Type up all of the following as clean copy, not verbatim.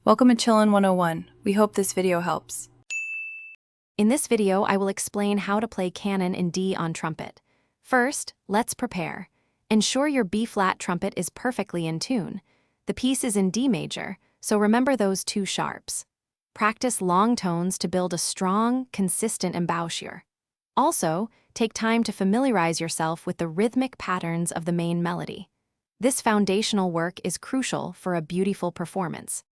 Welcome to Chillin' 101. We hope this video helps. In this video, I will explain how to play Canon in D on trumpet. First, let's prepare. Ensure your B-flat trumpet is perfectly in tune. The piece is in D major, so remember those two sharps. Practice long tones to build a strong, consistent embouchure. Also, take time to familiarize yourself with the rhythmic patterns of the main melody. This foundational work is crucial for a beautiful performance.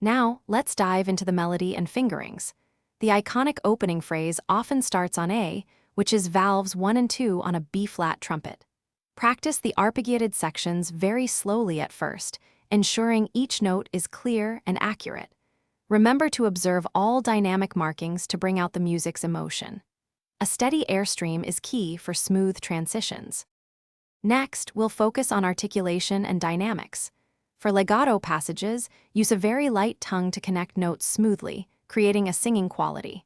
Now, let's dive into the melody and fingerings. The iconic opening phrase often starts on A, which is valves 1 and 2 on a B-flat trumpet. Practice the arpeggiated sections very slowly at first, ensuring each note is clear and accurate. Remember to observe all dynamic markings to bring out the music's emotion. A steady airstream is key for smooth transitions. Next, we'll focus on articulation and dynamics. For legato passages, use a very light tongue to connect notes smoothly, creating a singing quality.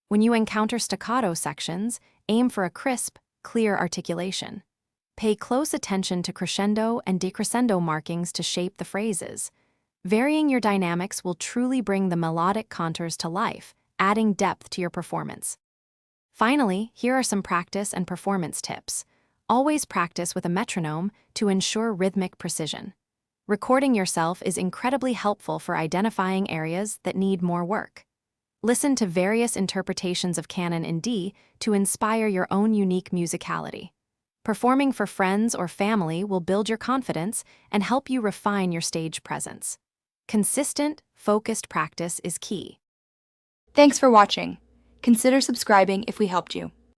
When you encounter staccato sections, aim for a crisp, clear articulation. Pay close attention to crescendo and decrescendo markings to shape the phrases. Varying your dynamics will truly bring the melodic contours to life, adding depth to your performance. Finally, here are some practice and performance tips. Always practice with a metronome to ensure rhythmic precision. Recording yourself is incredibly helpful for identifying areas that need more work. Listen to various interpretations of Canon in D to inspire your own unique musicality. Performing for friends or family will build your confidence and help you refine your stage presence. Consistent, focused practice is key. Thanks for watching. Consider subscribing if we helped you.